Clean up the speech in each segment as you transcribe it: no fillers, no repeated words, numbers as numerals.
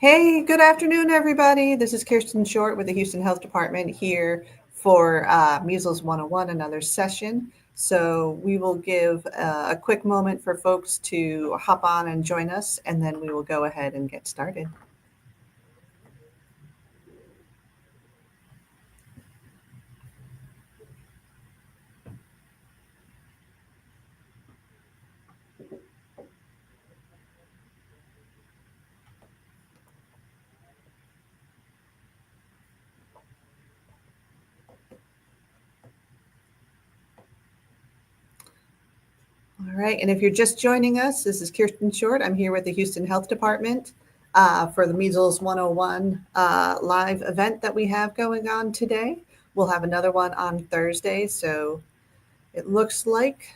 Hey, good afternoon, everybody. This is Kirsten Short with the Houston Health Department here for Measles 101, another session. So we will give a quick moment for folks to hop on and join us, and then we will go ahead and get started. All right, and if you're just joining us, this is Kirsten Short. I'm here with the Houston Health Department for the Measles 101 live event that we have going on today. We'll have another one on Thursday, so it looks like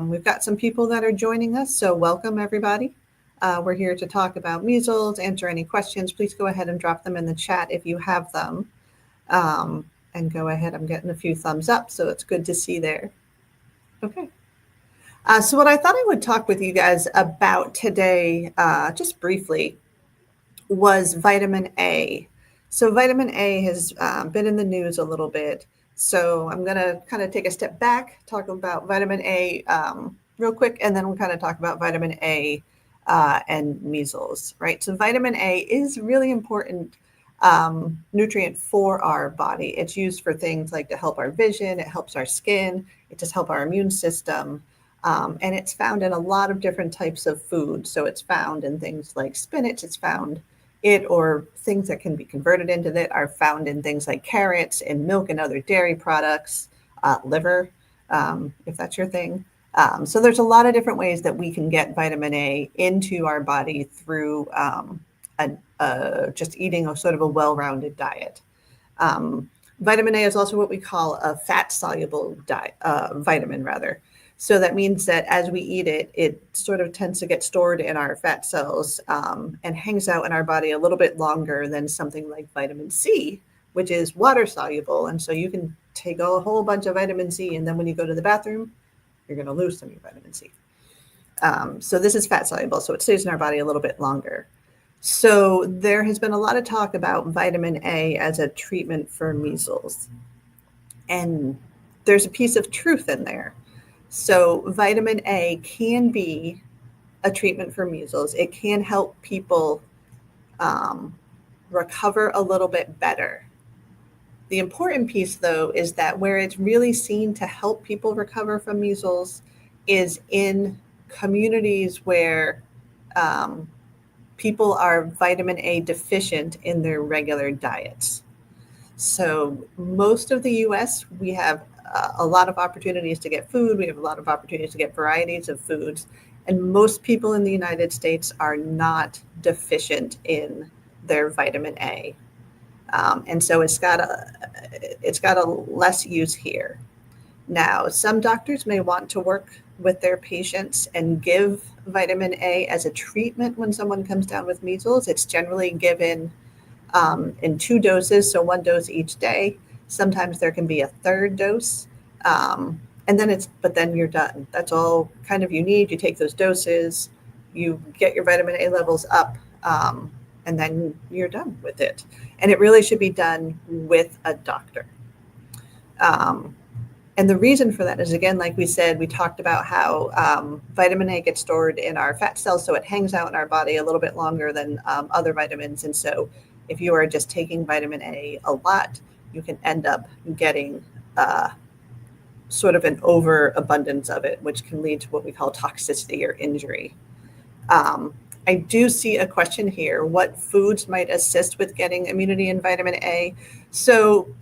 we've got some people that are joining us, so welcome everybody. We're here to talk about measles, answer any questions. Please go ahead and drop them in the chat if you have them. And go ahead, I'm getting a few thumbs up, so it's good to see there. Okay. So what I thought I would talk with you guys about today, just briefly, was vitamin A. So vitamin A has been in the news a little bit. So I'm going to kind of take a step back, talk about vitamin A real quick, and then we'll kind of talk about vitamin A and measles, right? So vitamin A is really important nutrient for our body. It's used for things like to help our vision, it helps our skin, it just helps our immune system. And it's found in a lot of different types of food. So it's found in things like spinach, it's found or things that can be converted into it are found in things like carrots and milk and other dairy products, liver, if that's your thing. So there's a lot of different ways that we can get vitamin A into our body through just eating a sort of a well-rounded diet. Vitamin A is also what we call a fat-soluble vitamin, rather. So that means that as we eat it, it sort of tends to get stored in our fat cells and hangs out in our body a little bit longer than something like vitamin C, which is water soluble. And so you can take a whole bunch of vitamin C, and then when you go to the bathroom, you're going to lose some of your vitamin C. So this is fat soluble, so it stays in our body a little bit longer. So there has been a lot of talk about vitamin A as a treatment for measles. And there's a piece of truth in there. So vitamin A can be a treatment for measles. It can help people recover a little bit better. The important piece, though, is that where it's really seen to help people recover from measles is in communities where people are vitamin A deficient in their regular diets. So most of the U.S., we have a lot of opportunities to get food. We have a lot of opportunities to get varieties of foods. And most people in the United States are not deficient in their vitamin A. And so it's got a less use here. Now, some doctors may want to work with their patients and give vitamin A as a treatment when someone comes down with measles. It's generally given in 2 doses, so 1 dose each day. Sometimes there can be a 3rd dose, and then you're done. That's all kind of you need. You take those doses, you get your vitamin A levels up, and then you're done with it. And it really should be done with a doctor. And the reason for that is, again, like we said, we talked about how vitamin A gets stored in our fat cells, so it hangs out in our body a little bit longer than other vitamins. And so if you are just taking vitamin A a lot, you can end up getting sort of an overabundance of it, which can lead to what we call toxicity or injury. I do see a question here. What foods might assist with getting immunity in vitamin A? So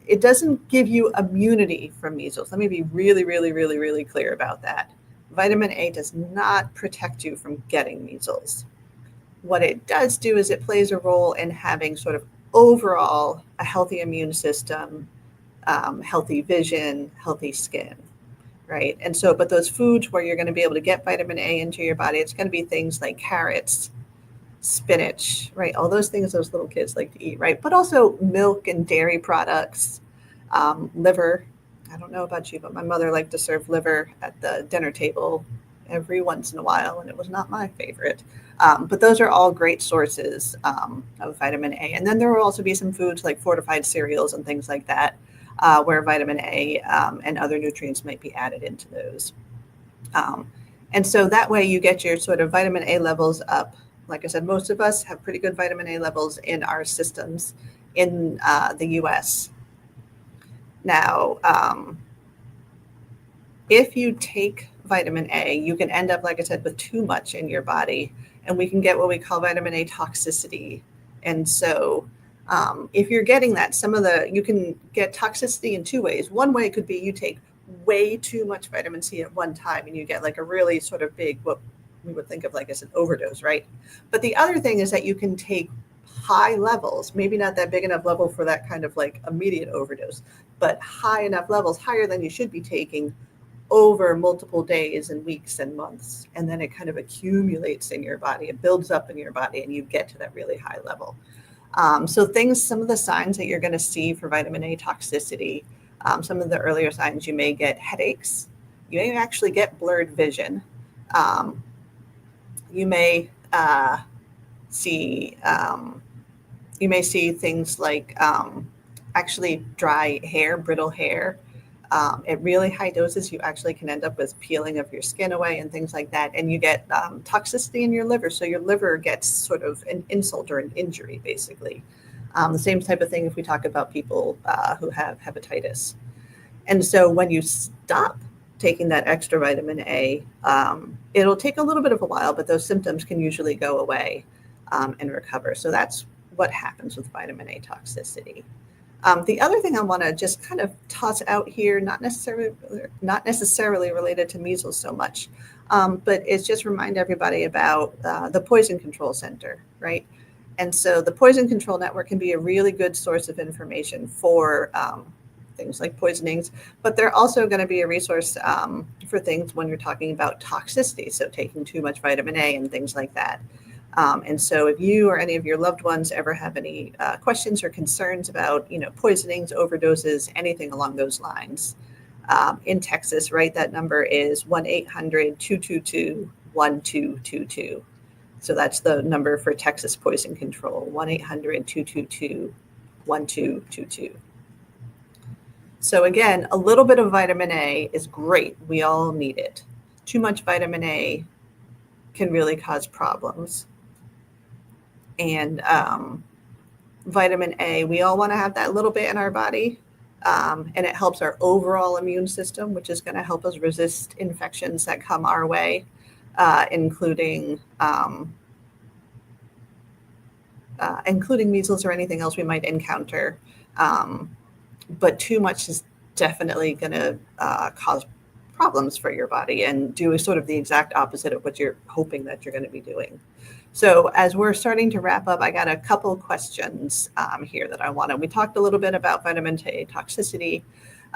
it doesn't give you immunity from measles. Let me be really, really, really, really clear about that. Vitamin A does not protect you from getting measles. What it does do is it plays a role in having sort of overall a healthy immune system, healthy vision, healthy skin, right? And so, but those foods where you're going to be able to get vitamin A into your body, it's going to be things like carrots, spinach, right? All those things those little kids like to eat, right? But also milk and dairy products, liver. I don't know about you, but my mother liked to serve liver at the dinner table every once in a while, and it was not my favorite. But those are all great sources of vitamin A. And then there will also be some foods like fortified cereals and things like that, where vitamin A and other nutrients might be added into those. Um, and so that way you get your sort of vitamin A levels up. Like I said, most of us have pretty good vitamin A levels in our systems in the US. Now, if you take vitamin A, you can end up, like I said, with too much in your body, and we can get what we call vitamin A toxicity. And so, if you're getting that, you can get toxicity in two ways. One way could be you take way too much vitamin C at one time, and you get like a really sort of big, what we would think of like as an overdose, right? But the other thing is that you can take high levels, maybe not that big enough level for that kind of like immediate overdose, but high enough levels, higher than you should be taking over multiple days and weeks and months. And then it kind of accumulates in your body, it builds up in your body, and you get to that really high level. Some of the signs that you're going to see for vitamin A toxicity, some of the earlier signs, you may get headaches, you may actually get blurred vision, you may see you may see things like actually dry hair, brittle hair. At really high doses, you actually can end up with peeling of your skin away and things like that. And you get toxicity in your liver. So your liver gets sort of an insult or an injury, basically. The same type of thing if we talk about people who have hepatitis. And so when you stop taking that extra vitamin A, it'll take a little bit of a while, but those symptoms can usually go away and recover. So that's what happens with vitamin A toxicity. The other thing I want to just kind of toss out here, not necessarily related to measles so much, but is just remind everybody about the Poison Control Center, right? And so the Poison Control Network can be a really good source of information for things like poisonings, but they're also going to be a resource for things when you're talking about toxicity, so taking too much vitamin A and things like that. And so if you or any of your loved ones ever have any questions or concerns about, poisonings, overdoses, anything along those lines, in Texas, right, that number is 1-800-222-1222. So that's the number for Texas Poison Control, 1-800-222-1222. So again, a little bit of vitamin A is great. We all need it. Too much vitamin A can really cause problems. And vitamin A, we all want to have that little bit in our body. And it helps our overall immune system, which is going to help us resist infections that come our way, including measles or anything else we might encounter. But too much is definitely going to cause problems for your body and do sort of the exact opposite of what you're hoping that you're going to be doing. So as we're starting to wrap up, I got a couple questions here that I wanted. We talked a little bit about vitamin A toxicity.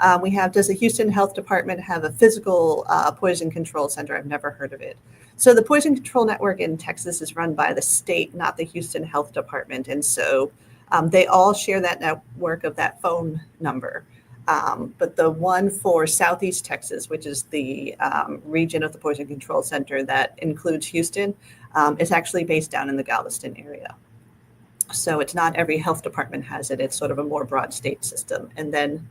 Does the Houston Health Department have a physical poison control center? I've never heard of it. So the Poison Control Network in Texas is run by the state, not the Houston Health Department. And so they all share that network of that phone number. But the one for Southeast Texas, which is the region of the Poison Control Center that includes Houston, is actually based down in the Galveston area. So it's not every health department has it. It's sort of a more broad state system. And then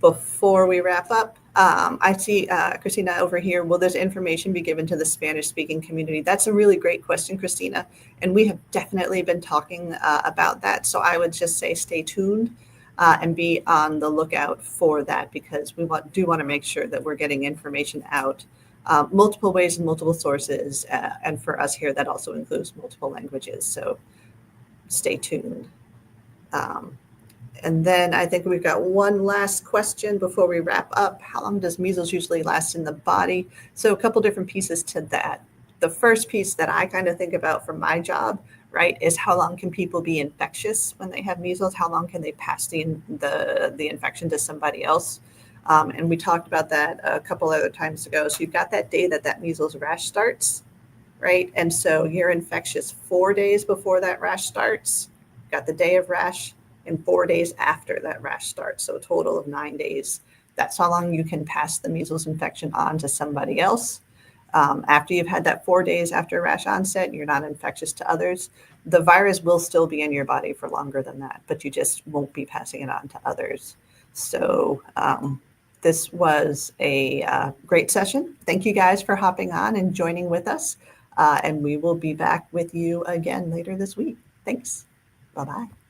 before we wrap up, I see Christina over here. Will this information be given to the Spanish-speaking community? That's a really great question, Christina. And we have definitely been talking about that. So I would just say stay tuned and be on the lookout for that, because we do want to make sure that we're getting information out multiple ways and multiple sources. And for us here, that also includes multiple languages. So stay tuned. And then I think we've got one last question before we wrap up. How long does measles usually last in the body? So a couple different pieces to that. The first piece that I kind of think about for my job, right, is how long can people be infectious when they have measles? How long can they pass the infection to somebody else? And we talked about that a couple other times ago. So you've got that day that measles rash starts, right? And so you're infectious 4 days before that rash starts. You've got the day of rash and 4 days after that rash starts. So a total of 9 days That's how long you can pass the measles infection on to somebody else. After you've had that 4 days after rash onset, you're not infectious to others. The virus will still be in your body for longer than that, but you just won't be passing it on to others. So this was a great session. Thank you guys for hopping on and joining with us. And we will be back with you again later this week. Thanks. Bye-bye.